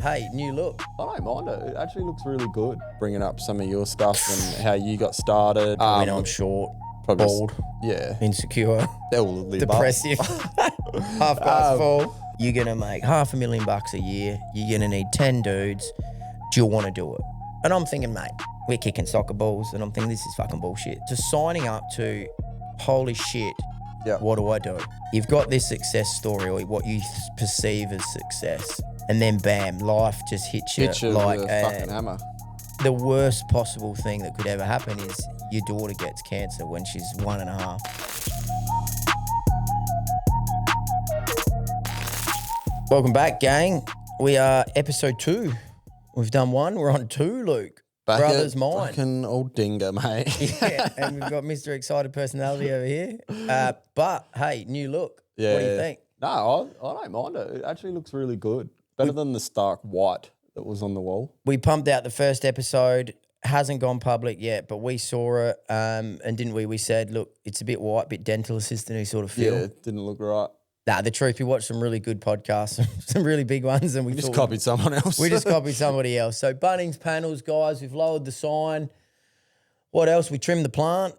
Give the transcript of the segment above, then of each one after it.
hey, new look. I don't mind it. It actually looks really good. Bringing up some of your stuff and how you got started. I'm short, probably bald, yeah, insecure, all of the depressive, half glass full. You're going to make $500,000 a year. You're going to need 10 dudes. Do you want to do it? And I'm thinking, mate, we're kicking soccer balls. And I'm thinking, this is fucking bullshit. Just signing up to, holy shit, what do I do? You've got this success story or what you perceive as success. And then bam, life just hits you like a fucking hammer. The worst possible thing that could ever happen is your daughter gets cancer when she's 1.5. Welcome back, gang. We are episode 2. We've done 1. We're on 2, Luke. Back Brother's mine. Fucking old dinger, mate. Yeah, and we've got Mr. Excited Personality over here. But, hey, new look. Yeah. What do you think? No, I don't mind it. It actually looks really good. Better than the stark white that was on the wall. We pumped out the first episode. Hasn't gone public yet, but we saw it. And didn't we? We said, look, it's a bit white, bit dental assistant-y sort of feel. Yeah, it didn't look right. Nah, the truth, we watched some really good podcasts, some really big ones, and we just copied someone else. We just copied somebody else. So Bunnings panels, guys, we've lowered the sign. What else? We trimmed the plant.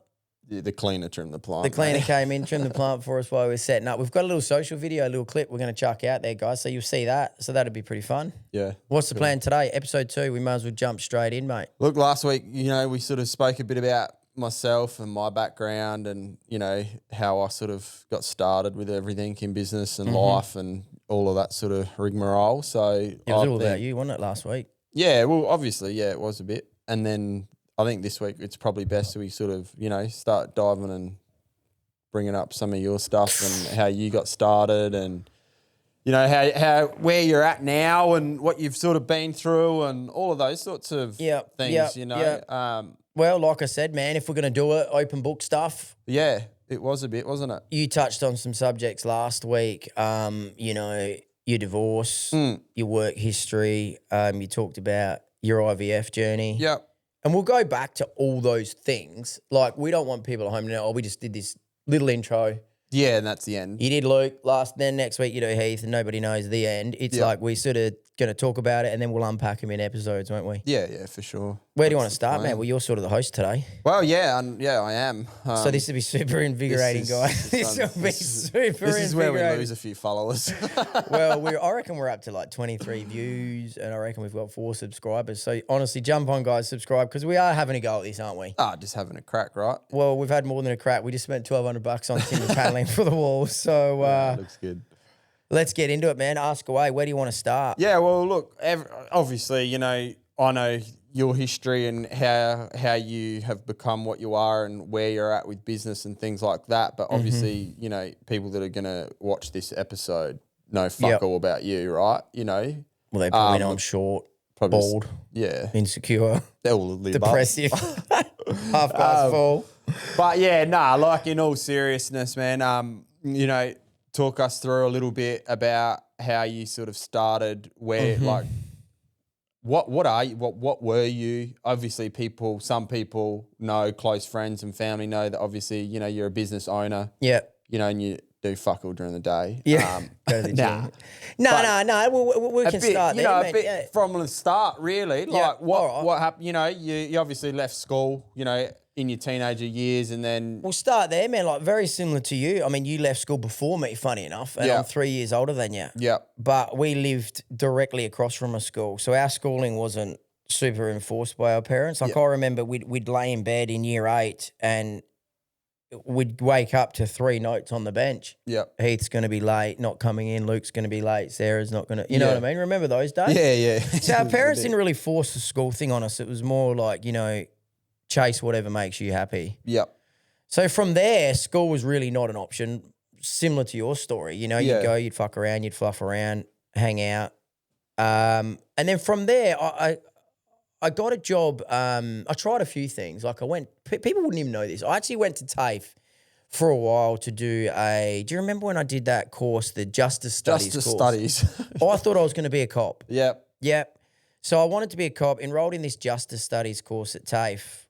Yeah, the cleaner trimmed the plant. The cleaner came in, trimmed the plant for us while we were setting up. We've got a little social video, a little clip we're going to chuck out there, guys, so you'll see that. So that'd be pretty fun. Yeah. What's the plan today? Episode 2, we might as well jump straight in, mate. Look, last week, we sort of spoke a bit about myself and my background and, how I sort of got started with everything in business and life and all of that sort of rigmarole. So it was all about you, wasn't it, last week? Yeah, well, obviously, yeah, it was a bit. And then I think this week it's probably best we sort of, start diving and bringing up some of your stuff and how you got started and, how where you're at now and what you've sort of been through and all of those sorts of things, Well, like I said, man, if we're going to do it, open book stuff. Yeah, it was a bit, wasn't it? You touched on some subjects last week, your divorce, your work history. You talked about your IVF journey. Yep. And we'll go back to all those things. Like, we don't want people at home to know, we just did this little intro. Yeah, and that's the end. You did Luke then next week you do Heath, and nobody knows the end. It's like we sort of going to talk about it and then we'll unpack them in episodes, won't we? Yeah, for sure. Where do you want to start, man? Well, you're sort of the host today. Well, yeah, I am. So this will be super invigorating, guys. This will be super invigorating. This is where we lose a few followers. Well, I reckon we're up to like 23 views and I reckon we've got 4 subscribers. So honestly, jump on, guys, subscribe because we are having a go at this, aren't we? Just having a crack, right? Well, we've had more than a crack. We just spent $1,200 on timber paneling for the walls. So looks good. Let's get into it, man. Ask away. Where do you want to start? Yeah, well, look, obviously, I know your history and how you have become what you are and where you're at with business and things like that. But obviously, people that are going to watch this episode know fuck all about you, right? Well, they probably know I'm short, bald, insecure, all of the depressive, half glass full. But yeah, like in all seriousness, man, talk us through a little bit about how you sort of started, where like what are you, what were you? Obviously some people know, close friends and family know that obviously, you're a business owner. Yeah. And you do fuck all during the day. Yeah. Go to the gym. No. We can start there, a bit from the start, really. Like what happened, you obviously left school, in your teenager years and then... We'll start there, man, like very similar to you. I mean, you left school before me, funny enough, and I'm 3 years older than you. Yeah. But we lived directly across from a school, so our schooling wasn't super enforced by our parents. Like I remember we'd lay in bed in year 8 and we'd wake up to 3 notes on the bench. Yeah. Heath's going to be late, not coming in. Luke's going to be late. Sarah's not going to... You know what I mean? Remember those days? Yeah. So our parents didn't really force the school thing on us. It was more like, chase whatever makes you happy. Yep. So from there, school was really not an option, similar to your story. You'd go, you'd fuck around, you'd fluff around, hang out. And then from there, I got a job. I tried a few things. Like people wouldn't even know this. I actually went to TAFE for a while to do do you remember when I did that course, the Justice Studies course? Justice Studies. I thought I was going to be a cop. Yep. So I wanted to be a cop, enrolled in this Justice Studies course at TAFE.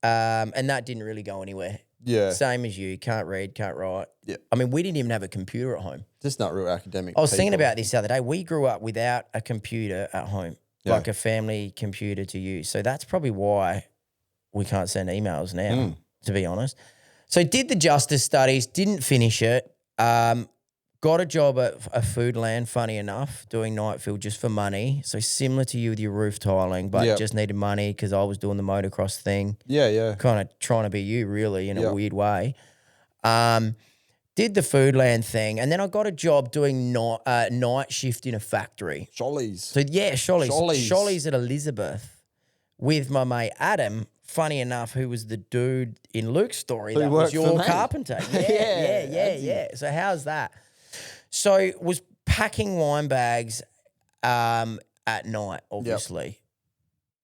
And that didn't really go anywhere. Yeah. Same as you. Can't read, can't write. Yeah. I mean, we didn't even have a computer at home. Just not real academic. I was thinking people. about this the other day. We grew up without a computer at home, like a family computer to use. So that's probably why we can't send emails now, to be honest. So did the justice studies, didn't finish it. Got a job at a food land, funny enough, doing night fill just for money. So similar to you with your roof tiling, but just needed money because I was doing the motocross thing. Yeah. Kind of trying to be you really in a weird way. Did the food land thing, and then I got a job doing night shift in a factory. Shawleys. So yeah, Shawleys at Elizabeth with my mate Adam. Funny enough, who was the dude in Luke's story that was your carpenter. Yeah. So how's that? So was packing wine bags at night, obviously.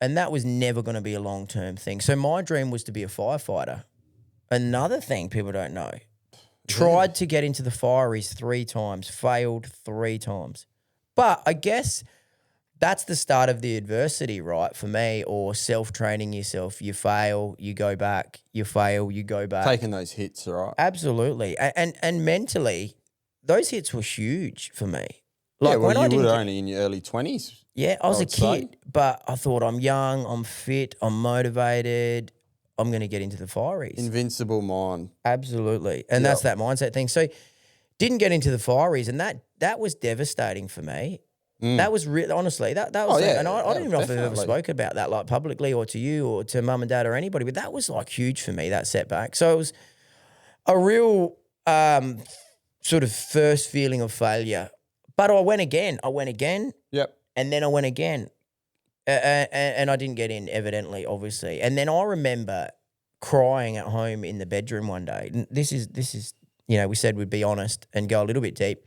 And that was never going to be a long-term thing. So my dream was to be a firefighter. Another thing people don't know. Tried to get into the fireys 3 times, failed 3 times. But I guess that's the start of the adversity, right, for me, or self-training yourself. You fail, you go back, you fail, you go back. Taking those hits, right? Absolutely. And mentally, those hits were huge for me. Like when you were only in your early 20s. Yeah, I was a kid, but I thought I'm young, I'm fit, I'm motivated, I'm going to get into the fireys. Invincible mind. Absolutely. And that's that mindset thing. So didn't get into the fireys, and that was devastating for me. That was really, honestly, that was, and I don't even know if I've ever spoken about that like publicly or to you or to mum and dad or anybody, but that was like huge for me, that setback. So it was a real sort of first feeling of failure. But I went again. Yep. And then I went again. And I didn't get in, evidently, obviously. And then I remember crying at home in the bedroom one day. And this is, we said we'd be honest and go a little bit deep.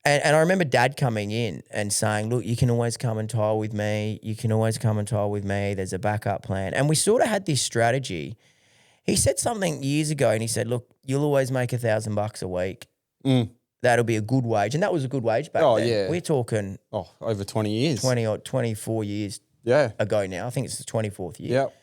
And I remember Dad coming in and saying, look, you can always come and tile with me. You can always come and tile with me. There's a backup plan. And we sort of had this strategy. He said something years ago and he said, look, you'll always make $1,000 a week. That'll be a good wage. And that was a good wage back then. Yeah. We're talking... over 20 years. 20 or 24 years ago now. I think it's the 24th year. Yep.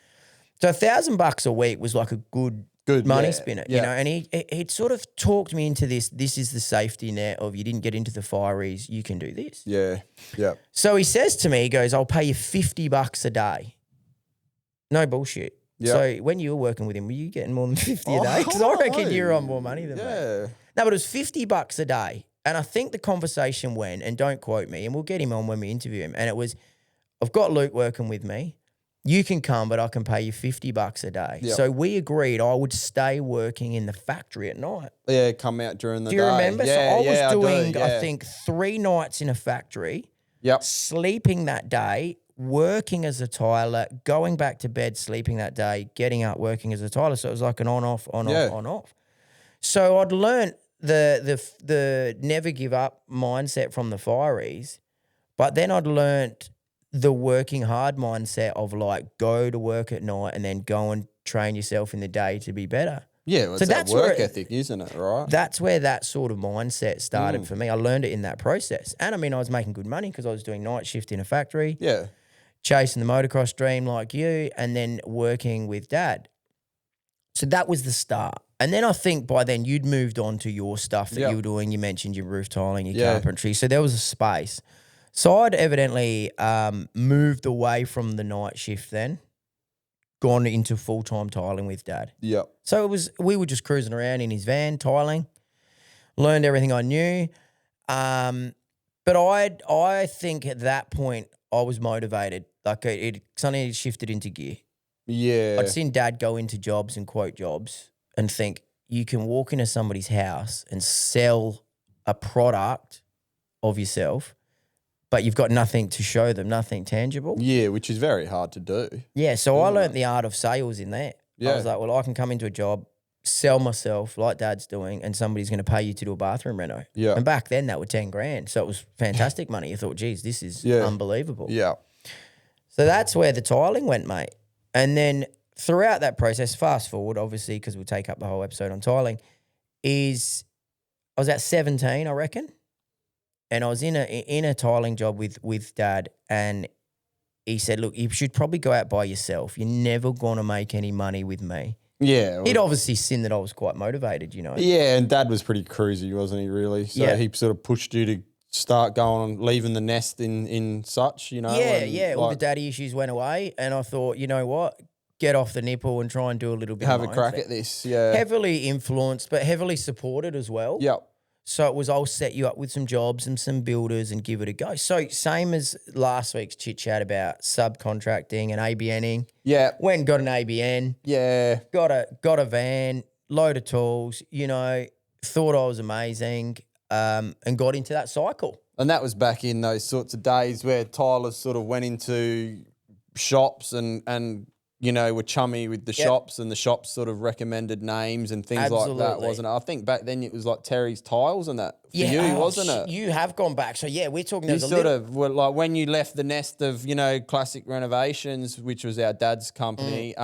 So $1,000 a week was like a good money spinner, and he'd sort of talked me into this is the safety net of you didn't get into the fireys, you can do this. Yeah. So he says to me, he goes, I'll pay you $50 a day. No bullshit. Yep. So when you were working with him, were you getting more than 50 a day? Because I reckon you're on more money than me. No, but it was $50 a day. And I think the conversation went, and don't quote me, and we'll get him on when we interview him, and it was, I've got Luke working with me. You can come, but I can pay you $50 a day. Yep. So we agreed I would stay working in the factory at night. Yeah, come out during the day. Do you remember? So I was doing, I think, 3 nights in a factory, sleeping that day, working as a tiler, going back to bed, sleeping that day, getting up, working as a tiler. So it was like an on-off, on-off, on-off. So I'd learned the never give up mindset from the fireys, but then I'd learnt the working hard mindset of like go to work at night and then go and train yourself in the day to be better. Yeah, well, so that's work ethic, isn't it, right? That's where that sort of mindset started for me. I learned it in that process. And I mean, I was making good money because I was doing night shift in a factory. Yeah. Chasing the motocross dream like you, and then working with Dad. So that was the start. And then I think by then you'd moved on to your stuff that you were doing. You mentioned your roof tiling, your carpentry. So there was a space. So I'd evidently moved away from the night shift then, gone into full-time tiling with Dad. Yeah. So we were just cruising around in his van, tiling, learned everything I knew. But I think at that point I was motivated. Like it suddenly had shifted into gear. Yeah. I'd seen Dad go into jobs and quote jobs and think you can walk into somebody's house and sell a product of yourself, but you've got nothing to show them, nothing tangible. Yeah, which is very hard to do. Yeah, so I learnt the art of sales in there. Yeah. I was like, well, I can come into a job, sell myself like Dad's doing, and somebody's going to pay you to do a bathroom reno. Yeah. And back then that was 10 grand. So it was fantastic money. You thought, geez, this is unbelievable. Yeah. So that's where the tiling went, mate. And then throughout that process, fast forward, obviously, because we'll take up the whole episode on tiling, I was at 17, I reckon. And I was in a tiling job with Dad, and he said, look, you should probably go out by yourself. You're never going to make any money with me. Yeah. He'd obviously seen that I was quite motivated, you know. Yeah, and Dad was pretty cruisy, wasn't he, really? So Yeah. he sort of pushed you to start going, leaving the nest in such, you know? Yeah, and yeah. All the like, daddy issues went away, and I thought, you know what? Get off the nipple and try and do a little bit have of a my own crack thing. at this, yeah. Heavily influenced, but heavily supported as well. Yep. So it was, I'll set you up with some jobs and some builders and give it a go. So same as last week's chit chat about subcontracting and ABNing. Yeah. Went and got an ABN, Yeah. got a van, load of tools, you know, thought I was amazing, and got into that cycle. And that was back in those sorts of days where Tyler sort of went into shops and you know, were chummy with the shops, and the shops sort of recommended names and things like that, wasn't it? I think back then it was like Terry's Tiles and that for you, wasn't it? You have gone back. So, yeah, we're talking... You sort of were like when you left the nest of, you know, Classic Renovations, which was our dad's company,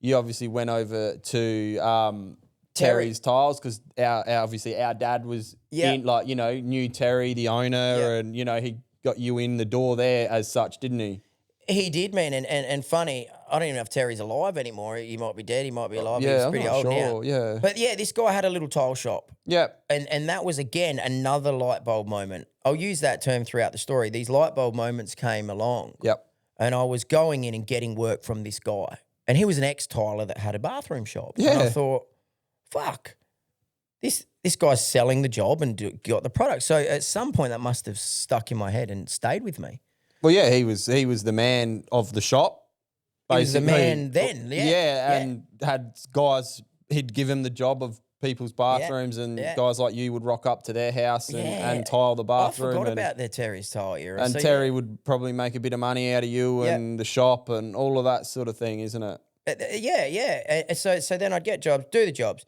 you obviously went over to Terry's Tiles because obviously our dad was in, like, you know, knew Terry, the owner, and, you know, he got you in the door there as such, didn't he? He did, man, and funny, I don't even know if Terry's alive anymore. He might be dead, he might be alive. Yeah, He's I'm pretty not old sure, now. yeah. But yeah, this guy had a little tile shop. Yep. And that was, again, another light bulb moment. I'll use that term throughout the story. These light bulb moments came along. Yep. And I was going in and getting work from this guy. And he was an ex-tiler that had a bathroom shop. Yeah. And I thought, fuck, this guy's selling the job and got the product. So at some point that must have stuck in my head and stayed with me. Well, yeah, he was the man of the shop. He was the man then, and had guys, he'd give him the job of people's bathrooms, and guys like you would rock up to their house and tile the bathroom. I forgot about the Terry's tile era. And so, Terry would probably make a bit of money out of you and the shop and all of that sort of thing, isn't it? Yeah. So then I'd get jobs, do the jobs.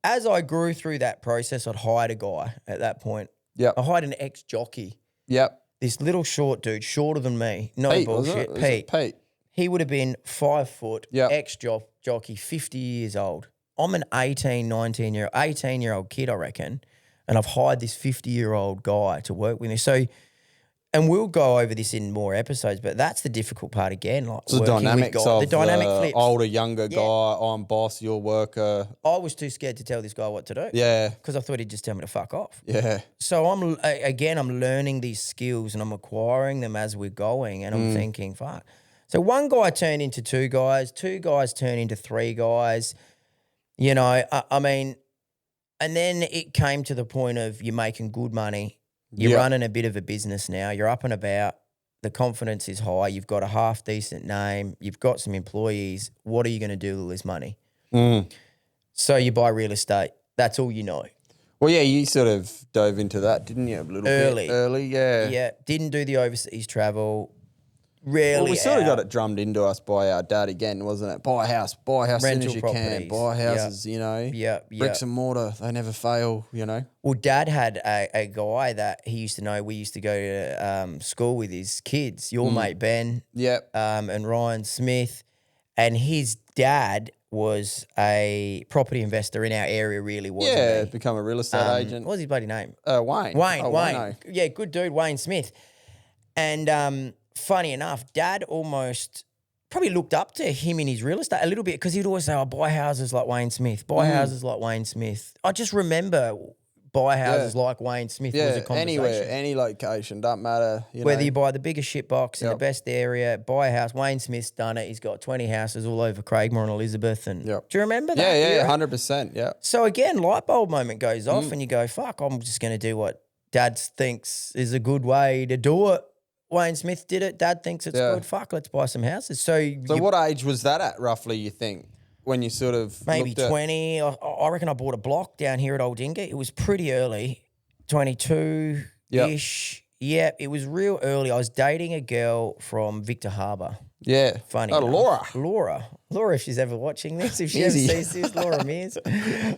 As I grew through that process, I'd hired a guy at that point. Yep. I hired an ex-jockey. Yep. This little short dude, shorter than me. No Pete, bullshit. Pete. He would have been 5 foot, ex-jockey, 50 years old. I'm an 18-year-old kid, I reckon, and I've hired this 50-year-old guy to work with me. So, and we'll go over this in more episodes, but that's the difficult part again. Like the dynamics of the dynamic flips. Older, younger guy, I'm boss, you're worker. I was too scared to tell this guy what to do. Yeah. Because I thought he'd just tell me to fuck off. Yeah. So I'm learning these skills and I'm acquiring them as we're going, and I'm thinking, fuck. So one guy turned into 2 guys, 2 guys turned into 3 guys. You know, I mean, and then it came to the point of you're making good money. You're running a bit of a business now. You're up and about. The confidence is high. You've got a half decent name. You've got some employees. What are you going to do with all this money? So you buy real estate. That's all you know. Well, yeah, you sort of dove into that, didn't you? A little bit early, yeah. Yeah, didn't do the overseas travel. Rarely. Well, we sort of got it drummed into us by our dad again, wasn't it? Buy a house as soon as you can. Buy houses, you know. Bricks and mortar, they never fail, you know. Well, Dad had a guy that he used to know. We used to go to school with his kids, your mate Ben. Yep. And Ryan Smith. And his dad was a property investor in our area, really, wasn't he? Yeah, become a real estate agent. What was his bloody name? Wayne. Wayne. Yeah, good dude, Wayne Smith. And funny enough, Dad almost probably looked up to him in his real estate a little bit because he'd always say, oh, buy houses like Wayne Smith, buy houses like Wayne Smith. I just remember buy houses like Wayne Smith was a conversation. Anywhere, any location, doesn't matter. Whether you buy the biggest shit box in the best area, buy a house. Wayne Smith's done it. He's got 20 houses all over Craigmore and Elizabeth. And do you remember that? Yeah, 100%, yeah. So again, light bulb moment goes off and you go, fuck, I'm just going to do what Dad thinks is a good way to do it. Wayne Smith did it. Dad thinks it's good. Fuck, let's buy some houses. So what age was that at, roughly, you think, when you sort of maybe 20. I reckon I bought a block down here at Oldinga. It was pretty early, 22-ish. Yep, it was real early. I was dating a girl from Victor Harbour. Yeah. Funny. Laura. Laura, if she's ever watching this, if she ever sees this, Laura Mears.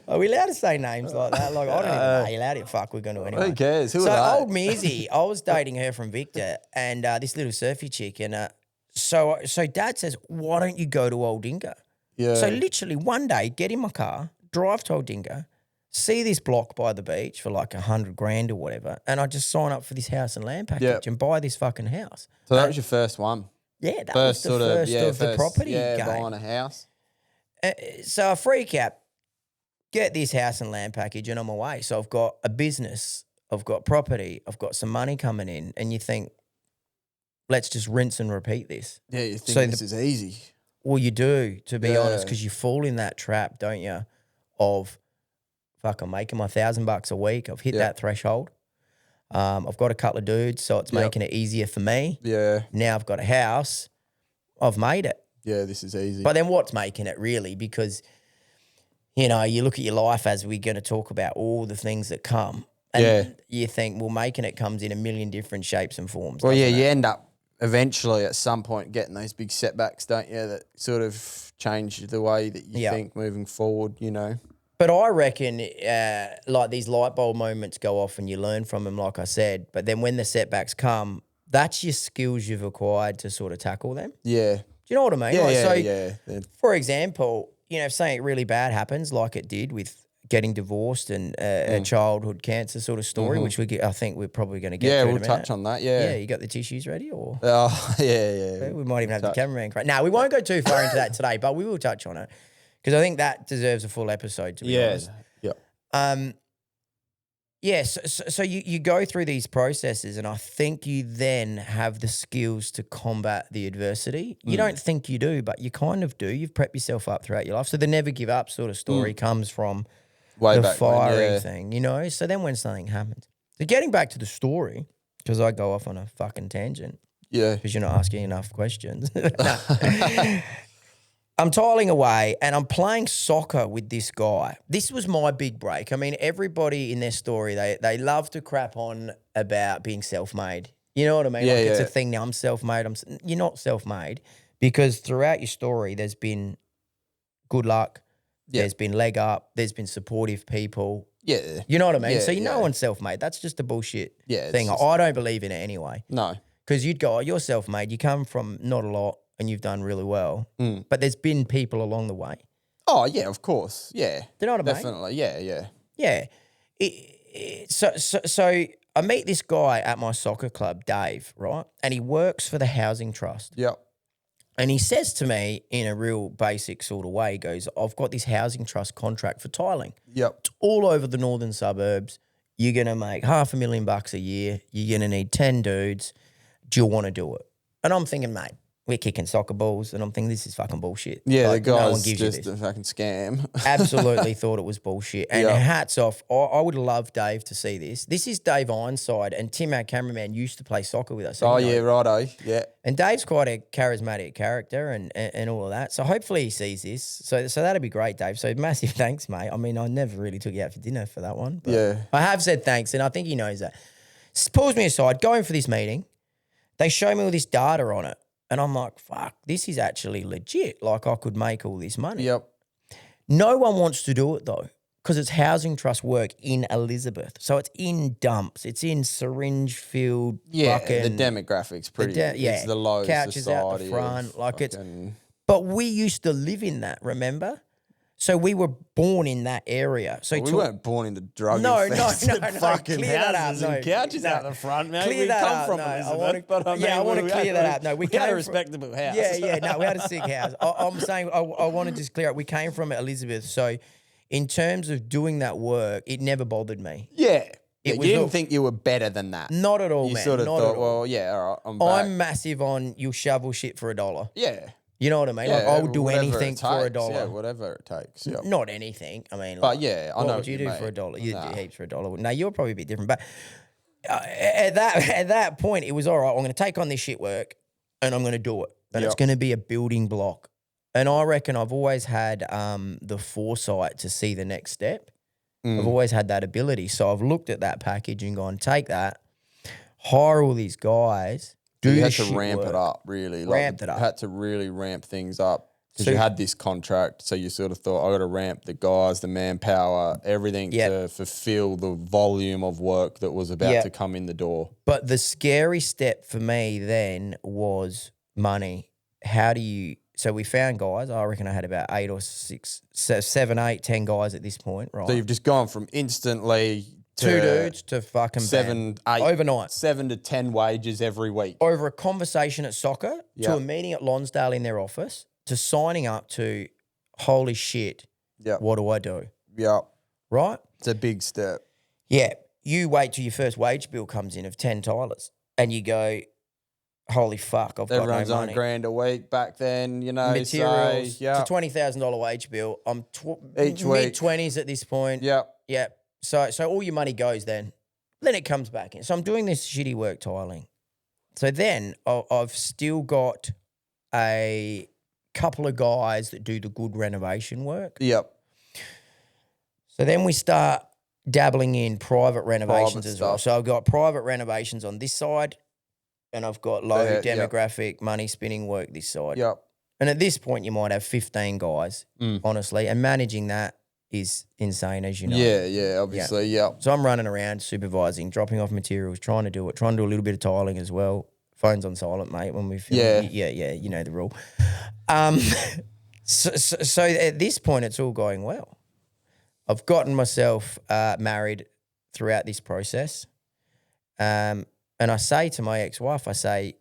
Are we allowed to say names like that? Like, I don't even know. You're allowed to. Fuck, we're going to anyway. Who cares? So old Mearsy, I was dating her from Victor and this little surfy chick. And so Dad says, why don't you go to Oldinga? Yeah. So literally one day, get in my car, drive to Oldinga, see this block by the beach for like $100,000 or whatever, and I just sign up for this house and land package and buy this fucking house. So that was your first one? Yeah, that was the first of the property game. Buying a house. So I freak out, get this house and land package, and I'm away. So I've got a business, I've got property, I've got some money coming in, and you think, let's just rinse and repeat this. Yeah, you think this is easy. Well, you do, to be honest, because you fall in that trap, don't you, of, fuck, I'm making my $1,000 a week. I've hit that threshold. I've got a couple of dudes, so it's making it easier for me. Yeah. Now I've got a house. I've made it. Yeah, this is easy. But then what's making it really? Because, you know, you look at your life as we're going to talk about all the things that come. And you think, well, making it comes in a million different shapes and forms. Well, yeah, you end up eventually at some point getting those big setbacks, don't you, that sort of change the way that you think moving forward, you know. But I reckon like these light bulb moments go off and you learn from them, like I said. But then when the setbacks come, that's your skills you've acquired to sort of tackle them. Yeah. Do you know what I mean? Yeah, so, for example, you know, if something really bad happens, like it did with getting divorced and a childhood cancer sort of story, which I think we're probably going to get. Yeah, through we'll touch on that. Yeah. Yeah, you got the tissues ready, or? Oh, yeah. We might even have the cameraman. No, we won't go too far into that today, but we will touch on it because I think that deserves a full episode. To be honest. So you go through these processes, and I think you then have the skills to combat the adversity. You don't think you do, but you kind of do. You've prepped yourself up throughout your life. So the never give up sort of story comes from way the back firing thing, you know? So then when something happens. So getting back to the story, because I go off on a fucking tangent. Yeah. Because you're not asking enough questions. I'm tiling away and I'm playing soccer with this guy. This was my big break. I mean, everybody in their story, they love to crap on about being self-made. You know what I mean? Yeah, It's a thing now. I'm self-made. You're not self-made because throughout your story, there's been good luck. Yeah. There's been leg up. There's been supportive people. Yeah. You know what I mean? So no one's self-made. That's just a bullshit thing. I don't believe in it anyway. No. Because you'd go, you're self-made. You come from not a lot. And you've done really well. But there's been people along the way. Oh, yeah, of course. Yeah. Do you know what I mean? Definitely. Yeah. Yeah. So I meet this guy at my soccer club, Dave, right? And he works for the Housing Trust. Yep. And he says to me in a real basic sort of way, he goes, I've got this Housing Trust contract for tiling. Yep. It's all over the northern suburbs. You're going to make $500,000 a year. You're going to need 10 dudes. Do you want to do it? And I'm thinking, mate, we're kicking soccer balls, and I'm thinking this is fucking bullshit. Yeah, like, the guy's no one gives just you this. a fucking scam. Absolutely thought it was bullshit. And hats off. I would love Dave to see this. This is Dave Ironside, and Tim, our cameraman, used to play soccer with us. Oh, yeah, righto. Yeah. And Dave's quite a charismatic character and all of that. So hopefully he sees this. So that'd be great, Dave. So massive thanks, mate. I mean, I never really took you out for dinner for that one. But I have said thanks, and I think he knows that. Pulls me aside, going for this meeting. They show me all this data on it. And I'm like, fuck, this is actually legit. Like, I could make all this money. Yep. No one wants to do it, though, because it's housing trust work in Elizabeth. So it's in dumps. It's in syringe filled. Yeah, the demographics pretty. It's the low couches society out the front. Like fucking... But we used to live in that, remember? So we were born in that area. So we weren't born into drug no, fucking clear that houses up. and couches out the front, man. Clear we that come up. from Elizabeth, but I mean, I want to clear that up. No, we had a respectable house. No, we had a sick house. I'm saying I want to just clear it. We came from Elizabeth, so in terms of doing that work, it never bothered me. Yeah. You didn't think you were better than that. Not at all, you man. You sort of not thought, well, yeah, all right, I'm back. I'm massive on you'll shovel shit for $1. Yeah. You know what I mean? Yeah, like, I would do anything for $1. Yeah, whatever it takes. Yep. Not anything. I mean, but yeah, I know what would you do for $1? You'd do heaps for $1. No, you're probably a bit different. But at that point, it was all right. I'm going to take on this shit work, and I'm going to do it. And it's going to be a building block. And I reckon I've always had the foresight to see the next step. I've always had that ability. So I've looked at that package and gone, take that, hire all these guys. You had to ramp it up, really. Ramped it up. Had to really ramp things up because you had this contract. So you sort of thought, I got to ramp the guys, the manpower, everything to fulfill the volume of work that was about to come in the door. But the scary step for me then was money. So we found guys. I reckon I had about 8 or 6, 7, 8, 10 guys at this point, right? So you've just gone from instantly... 2 dudes to fucking 7, 8, overnight. 7 to 10 wages every week. Over a conversation at soccer, to a meeting at Lonsdale in their office, to signing up to holy shit, Yeah. what do I do? Yeah. Right? It's a big step. Yeah. You wait till your first wage bill comes in of 10 Tylers and you go, holy fuck, I've Everyone's got no on money. $1,000 a week back then, you know. Materials, So, yeah. it's a $20,000 wage bill. I'm Each week. mid-20s at this point. Yeah. Yeah. So all your money goes then. Then it comes back in. So I'm doing this shitty work tiling. So then I've still got a couple of guys that do the good renovation work. Yep. So then we start dabbling in private renovations as well. stuff. So I've got private renovations on this side and I've got low demographic money spinning work this side. Yep. And at this point you might have 15 guys, honestly, and managing that is insane, as you know. Yeah, obviously, yeah. So I'm running around supervising, dropping off materials, trying to do a little bit of tiling as well. Phone's on silent, mate, when we film. Yeah, you know the rule. So at this point, it's all going well. I've gotten myself married throughout this process. And I say to my ex-wife, I'm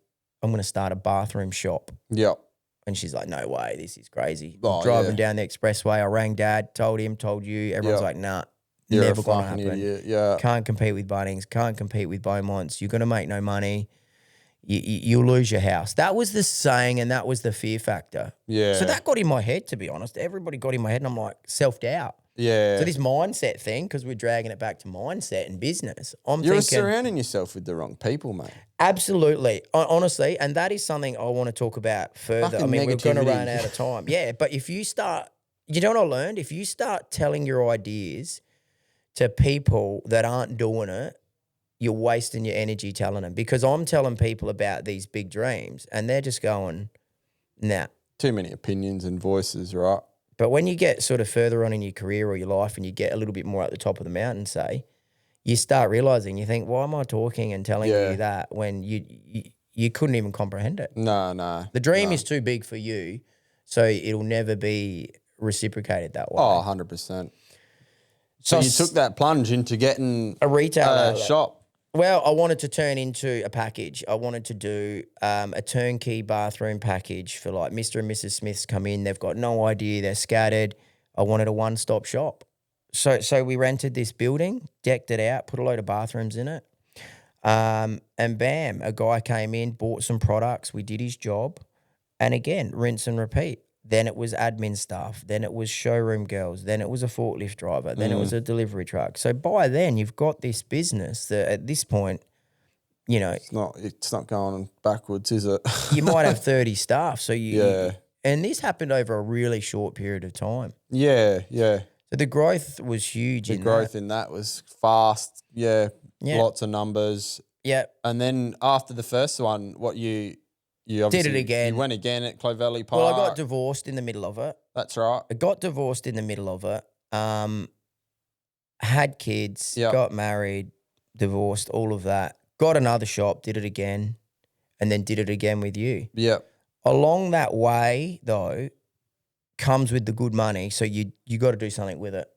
going to start a bathroom shop. Yep. And she's like, no way, this is crazy. Oh, Driving down the expressway, I rang Dad, told him, told you. Everyone's like, nah, You're never a going to fucking happen. idiot. Yeah. Can't compete with Bunnings, can't compete with Beaumonts. You're going to make no money. You'll lose your house. That was the saying and that was the fear factor. Yeah. So that got in my head, to be honest. Everybody got in my head and I'm like, self-doubt. Yeah. So this mindset thing, because we're dragging it back to mindset and business, You're thinking, surrounding yourself with the wrong people, mate. absolutely, honestly, and that is something I want to talk about further. Fucking I mean, we're going to negativity. run out of time. Yeah, but if you start, you know what I learned? If you start telling your ideas to people that aren't doing it, you're wasting your energy telling them. Because I'm telling people about these big dreams and they're just going, nah. Too many opinions and voices, right? But when you get sort of further on in your career or your life and you get a little bit more at the top of the mountain, say, you start realizing, you think, why am I talking and telling you that when you couldn't even comprehend it? No. The dream is too big for you, so it'll never be reciprocated that way. Oh, 100%. So you took that plunge into getting a retail outlet. shop. Well, I wanted to turn into a package. I wanted to do a turnkey bathroom package for like Mr. and Mrs. Smiths come in. They've got no idea. They're scattered. I wanted a one-stop shop. So we rented this building, decked it out, put a load of bathrooms in it. And bam, a guy came in, bought some products. We did his job. And again, rinse and repeat. Then it was admin staff. Then it was showroom girls. Then it was a forklift driver. Then it was a delivery truck. So by then you've got this business that at this point, you know, It's not going backwards, is it? you might have 30 staff. So and this happened over a really short period of time. Yeah. So the growth was huge. The growth in that was fast. Yeah. Lots of numbers. Yeah. And then after the first one, you obviously did it again. You went again at Clovelly Park. Well, I got divorced in the middle of it. That's right. I got divorced in the middle of it. Had kids, got married, divorced, all of that. Got another shop, did it again, and then did it again with you. Yep. Along that way, though, comes with the good money. So you got to do something with it.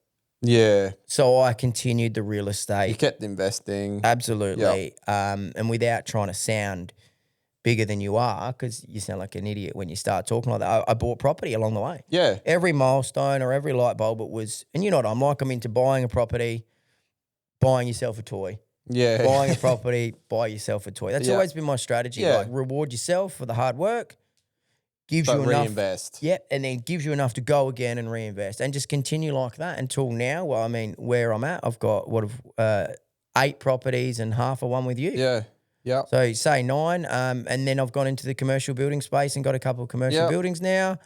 Yeah. So I continued the real estate. You kept investing. Absolutely. And without trying to sound bigger than you are, because you sound like an idiot when you start talking like that. I bought property along the way. Yeah. Every milestone or every light bulb, it was, and you know what I'm like, I'm into buying a property, buying yourself a toy. Yeah. Buying a property, buy yourself a toy. That's always been my strategy. Yeah. Like reward yourself for the hard work, gives you enough. Reinvest. Yep, and then gives you enough to go again and reinvest and just continue like that until now. Well, I mean, where I'm at, I've got 8 properties and half of one with you. Yeah. Yeah. So say 9, and then I've gone into the commercial building space and got a couple of commercial buildings now,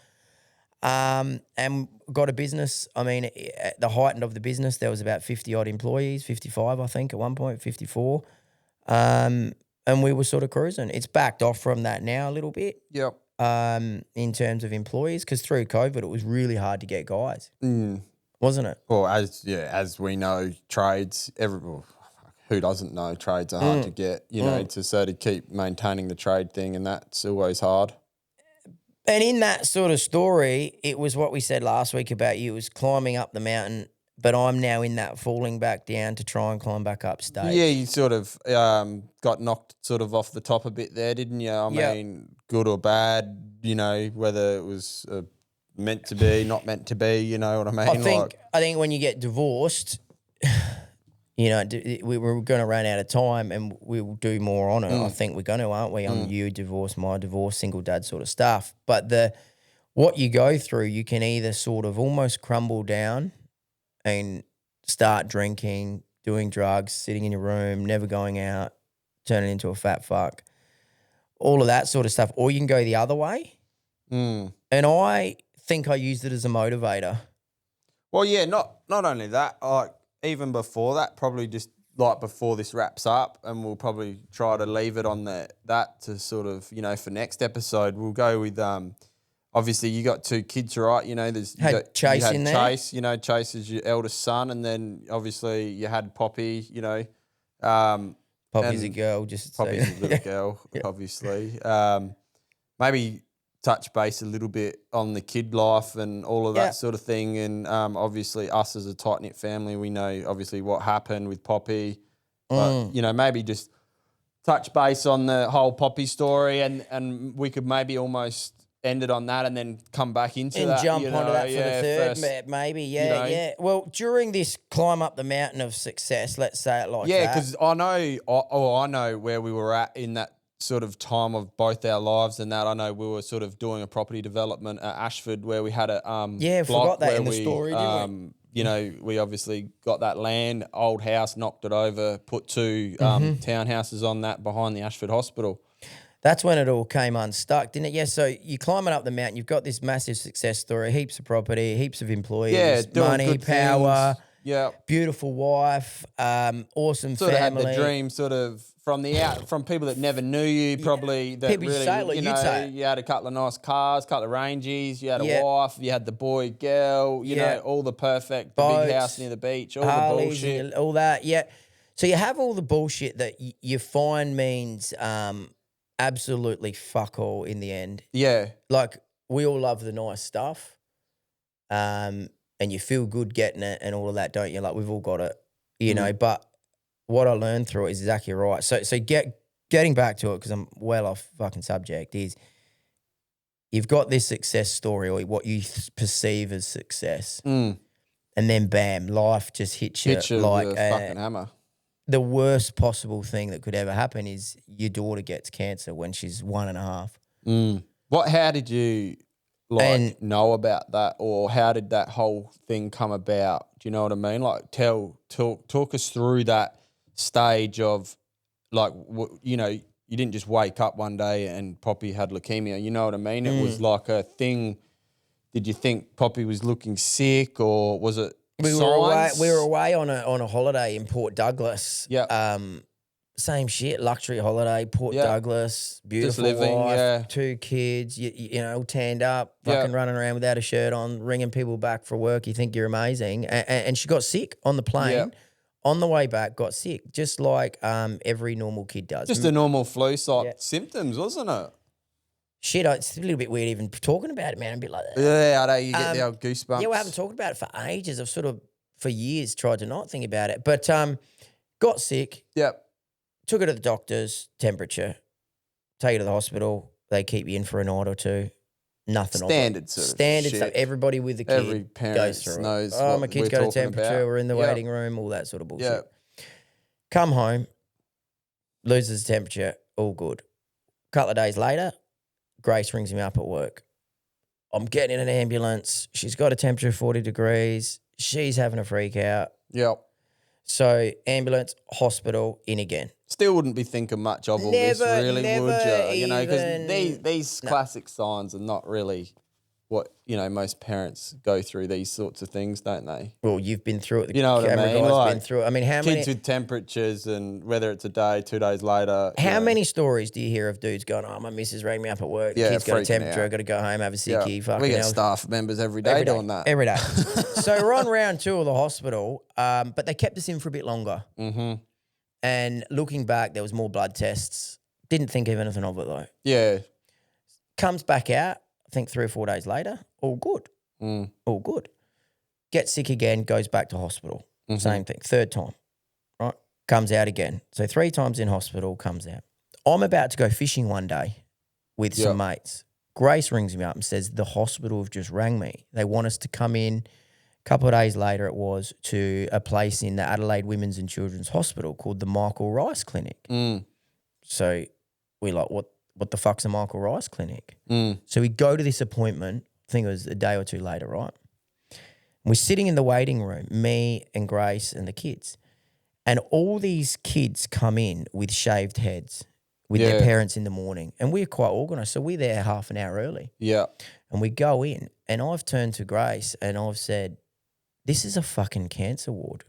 and got a business. I mean, at the height of the business, there was about 50 odd employees, 55 I think at one point, 54, and we were sort of cruising. It's backed off from that now a little bit. Yep. In terms of employees, because through COVID it was really hard to get guys, wasn't it? Well, as we know, trades who doesn't know trades are hard to get, you know, to sort of keep maintaining the trade thing, and that's always hard. And in that sort of story, it was what we said last week about you, was climbing up the mountain, but I'm now in that falling back down to try and climb back up stage. Yeah, you sort of got knocked sort of off the top a bit there, didn't you? I mean, good or bad, you know, whether it was meant to be, not meant to be, you know what I mean? I think when you get divorced, you know, we were going to run out of time and we'll do more on it. I think we're going to, aren't we? On you, divorce, my divorce, single dad sort of stuff. But what you go through, you can either sort of almost crumble down and start drinking, doing drugs, sitting in your room, never going out, turning into a fat fuck, all of that sort of stuff. Or you can go the other way. And I think I used it as a motivator. Well, yeah, not only that, like even before that, probably just like before this wraps up, and we'll probably try to leave it on that to sort of, you know, for next episode, we'll go with obviously you got 2 kids, right? You know, Chase in there. Chase, you know, Chase is your eldest son, and then obviously you had Poppy, you know. Poppy's a girl, just Poppy's a little girl, obviously. Maybe touch base a little bit on the kid life and all of that sort of thing. And obviously us as a tight-knit family, we know obviously what happened with Poppy. But, you know, maybe just touch base on the whole Poppy story and we could maybe almost end it on that and then come back into that. And jump you onto know, that for the third, first, maybe. you know. Well, during this climb up the mountain of success, let's say it like that. Yeah, because I know where we were at in that sort of time of both our lives and that. I know we were sort of doing a property development at Ashford where we had a forgot that in the story, didn't we? You know, we obviously got that land, old house, knocked it over, put 2 townhouses on that behind the Ashford Hospital. That's when it all came unstuck, didn't it? Yeah, so you're climbing up the mountain, you've got this massive success story, heaps of property, heaps of employees, money, power, beautiful wife, awesome sort family. Sort of had the dream sort of from people that never knew you, probably that people really, say, you know, you had a couple of nice cars, couple of Rangies, you had a wife, you had the boy, girl, you know, all the perfect, the big house near the beach, all Harleys, the bullshit. All that, So you have all the bullshit that you find means absolutely fuck all in the end. Yeah. Like, we all love the nice stuff, and you feel good getting it and all of that, don't you? Like, we've all got it, you know, but what I learned through it is exactly right. So getting back to it, because I'm well off fucking subject, is you've got this success story or what you perceive as success, and then bam, life just hits you like with a fucking hammer. The worst possible thing that could ever happen is your daughter gets cancer when she's 1.5. How did you know about that, or how did that whole thing come about? Do you know what I mean? Like, talk us through that stage of, like, you know, you didn't just wake up one day and Poppy had leukemia. You know what I mean? It was like a thing. Did you think Poppy was looking sick, or was it? We were away on a holiday in Port Douglas. Yeah. Same shit, luxury holiday, Port Douglas, beautiful just living, wife, 2 kids, you know, tanned up, fucking running around without a shirt on, ringing people back for work. You think you're amazing. And she got sick on the plane. Yeah. On the way back, got sick, just like every normal kid does. Just a normal flu-like symptoms, wasn't it? Shit, it's a little bit weird even talking about it, man. A bit like that. Yeah, I know, you get the old goosebumps. Yeah, we haven't talked about it for ages. I've sort of, for years, tried to not think about it. But got sick. Yep. Took her to the doctor's, temperature. Take her to the hospital. They keep you in for a night or 2. Nothing. Standard stuff. Everybody with a kid Every parent goes through knows. Oh, my kid's got a temperature. About. We're in the waiting room. All that sort of bullshit. Yep. Come home, loses the temperature. All good. Couple of days later, Grace rings me up at work. I'm getting in an ambulance. She's got a temperature of 40 degrees. She's having a freak out. Yep. So ambulance, hospital, in again. Still wouldn't be thinking much of all this, really, would you? You know, because these classic signs are not really what, you know, most parents go through these sorts of things, don't they? Well, you've been through it. You know what I mean? Like, been through it. I mean, how many kids with temperatures, and whether it's a day, 2 days later. How many stories do you hear of dudes going, "Oh, my missus rang me up at work. The kid's got a temperature. I got to go home, have a sickie." Fucking we get staff members every day doing that. Every day. So we're on round 2 of the hospital, but they kept us in for a bit longer. Mm-hmm. And looking back, there was more blood tests. Didn't think of anything of it though. Yeah. Comes back out. I think 3 or 4 days later, all good. All good. Gets sick again, goes back to hospital. Same thing, 3rd time, right? Comes out again. So 3 times in hospital, comes out. I'm about to go fishing one day with some mates. Grace rings me up and says, the hospital have just rang me. They want us to come in. A couple of days later it was to a place in the Adelaide Women's and Children's Hospital called the Michael Rice Clinic. So we're like, what the fuck's a Michael Rice Clinic? So we go to this appointment, I think it was a day or two later, right? We're sitting in the waiting room, me and Grace and the kids. And all these kids come in with shaved heads with their parents in the morning. And we're quite organised. So we're there half an hour early. Yeah. And we go in and I've turned to Grace and I've said, this is a fucking cancer ward.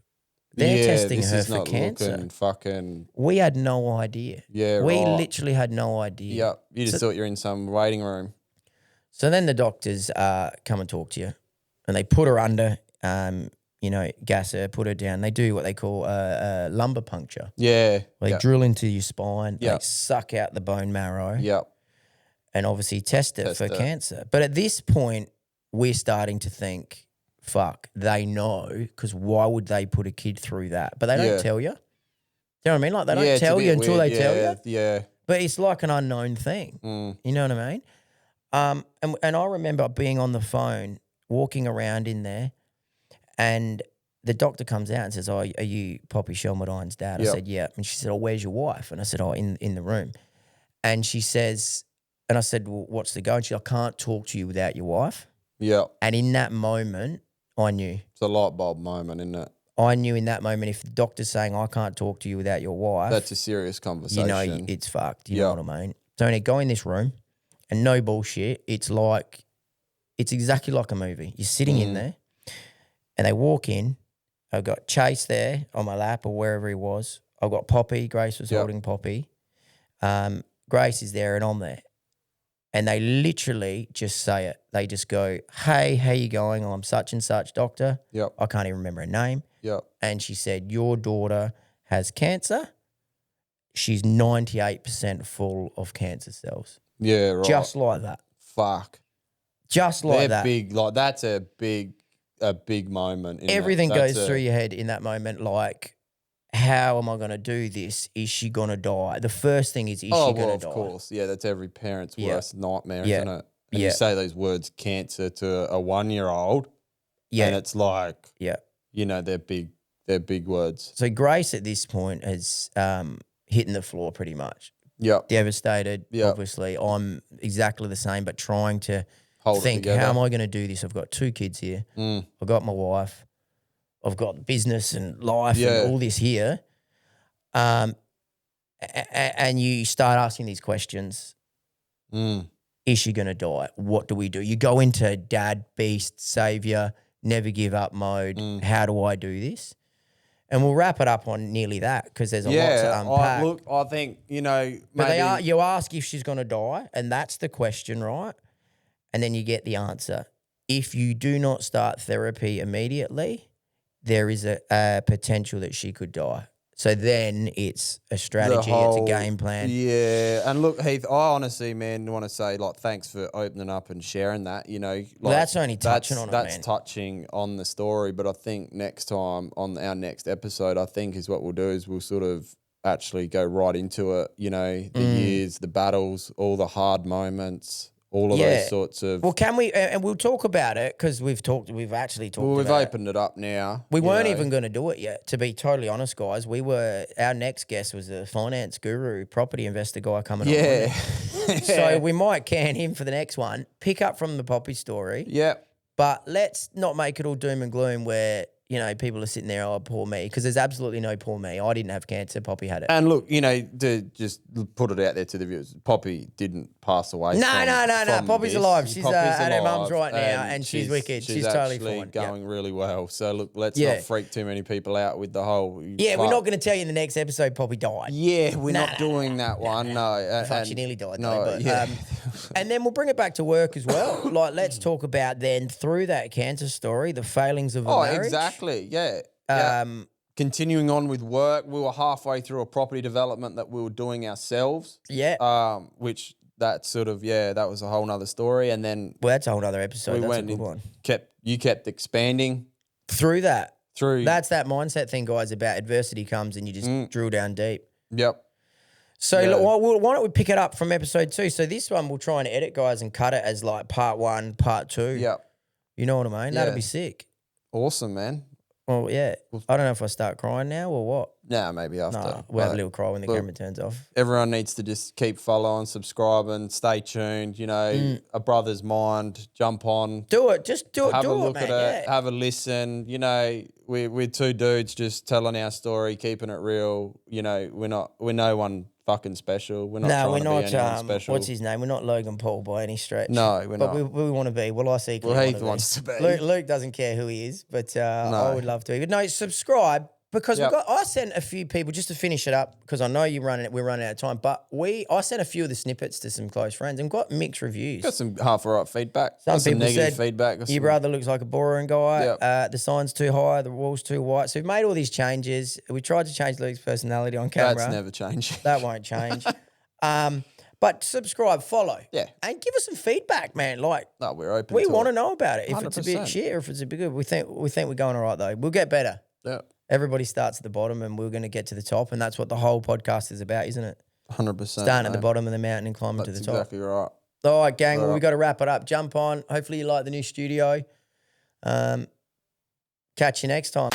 They're testing her for cancer. We had no idea. Yeah, we literally had no idea. Yeah, you just thought you're in some waiting room. So then the doctors come and talk to you and they put her under, gas her, put her down. They do what they call a lumbar puncture. Yeah. They drill into your spine. They suck out the bone marrow. Yep. And obviously test it for cancer. But at this point, we're starting to think, fuck, they know, because why would they put a kid through that? But they don't tell you. You know what I mean? Like they don't tell you until they tell you. Yeah. But it's like an unknown thing. You know what I mean? And I remember being on the phone, walking around in there, and the doctor comes out and says, are you Poppy Shelmadine's dad? I said, yeah. And she said, where's your wife? And I said, in the room. And she says, and I said, well, what's the go? And she said, I can't talk to you without your wife. Yeah. And in that moment, I knew. It's a light bulb moment, isn't it? I knew in that moment, if the doctor's saying, I can't talk to you without your wife. That's a serious conversation. You know, it's fucked. You know what I mean? So I go in this room and no bullshit. It's exactly like a movie. You're sitting in there and they walk in. I've got Chase there on my lap or wherever he was. I've got Poppy. Grace was holding Poppy. Grace is there and I'm there. And they literally just say it. They just go, hey, how you going? I'm such and such, doctor. Yep. I can't even remember her name. Yep. And she said, your daughter has cancer. She's 98% full of cancer cells. Yeah, right. Just like that. Fuck. Just like that. Big, like that's a big moment. Everything goes through your head in that moment, like, how am I going to do this? Is she going to die? The first thing is she going to die? Of course. Yeah, that's every parent's worst nightmare, Yeah. isn't it? And you say those words cancer to a 1-year-old and it's like, they're big words. So Grace at this point has hitting the floor pretty much. Yep. Devastated, obviously. I'm exactly the same, but trying to think, how am I going to do this? I've got 2 kids here. I've got my wife. I've got business and life and all this here. And you start asking these questions. Is she going to die? What do we do? You go into dad, beast, savior, never give up mode. How do I do this? And we'll wrap it up on nearly that because there's a lot to unpack. I think, But you ask if she's going to die, and that's the question, right? And then you get the answer. If you do not start therapy immediately, there is a potential that she could die. So then it's a strategy, it's a game plan. Yeah. And look, Heath, I honestly, man, want to say, thanks for opening up and sharing that, that's only touching on it, man. That's touching on the story. But I think next time on our next episode, I think is what we'll do is we'll sort of actually go right into it, the years, the battles, all the hard moments, all of those sorts of... Well, can we... And we'll talk about it because we've actually talked about it. We've opened it up now. We weren't even going to do it yet, to be totally honest, guys. Our next guest was a finance guru, property investor guy coming on. Yeah. So we might can him for the next one. Pick up from the Poppy story. Yeah. But let's not make it all doom and gloom where... people are sitting there, oh, poor me, because there's absolutely no poor me. I didn't have cancer. Poppy had it. And look, to just put it out there to the viewers, Poppy didn't pass away. No. Poppy's alive. She's at her mum's right now, and she's wicked. She's totally fine. Going really well. So look, let's not freak too many people out with the whole. Yeah, we're not going to tell you in the next episode Poppy died. Yeah, we're not doing that one. No. Fuck, she nearly died. And then we'll bring it back to work as well. Let's talk about then through that cancer story, the failings of a marriage. Exactly. Yeah. Continuing on with work, we were halfway through a property development that we were doing ourselves. Yeah. Which that sort of that was a whole nother story. And then that's a whole other episode. That's a good one. You kept expanding through that. That's that mindset thing, guys. About adversity comes and you just drill down deep. Yep. So Yeah. why don't we pick it up from episode 2? So this one we'll try and edit, guys, and cut it as like part 1, part 2. Yeah. You know what I mean? That'd Yeah. be sick. Awesome, man. Well, yeah. I don't know if I start crying now or what. Nah, maybe after. No, we'll have a little cry when the camera turns off. Everyone needs to just keep following, subscribing, stay tuned. You know, A Brother's Mind, jump on. Do it. Just do it. Have do a look it, at man. it. Have a listen. You know, we're two dudes just telling our story, keeping it real. You know, we're no one fucking special. We're not trying to be anyone special. What's his name? We're not Logan Paul by any stretch. No, we're not. But we want to be. Well, I see. Well, Heath wants to be. Luke doesn't care who he is, but I would love to. But no, subscribe because I sent a few people just to finish it up because I know we're running out of time. But I sent a few of the snippets to some close friends and got mixed reviews. Got some half right feedback. Some got some people negative said feedback. your brother looks like a boring guy. The sign's too high, the wall's too white. So we've made all these changes. We tried to change Luke's personality on camera. That's never changed. That won't change. But subscribe, follow. Yeah. And give us some feedback, man. Like, No, we're open. we to want to it. know about it. If it's a bit 100%. shit or if it's a bit good. We think we're going all right though. We'll get better. Yeah. Everybody starts at the bottom and we're going to get to the top. And that's what the whole podcast is about, isn't it? 100%. Starting at the bottom of the mountain and climbing to the top. Exactly right. All right, gang. Well, we got to wrap it up. Jump on. Hopefully you like the new studio. Catch you next time.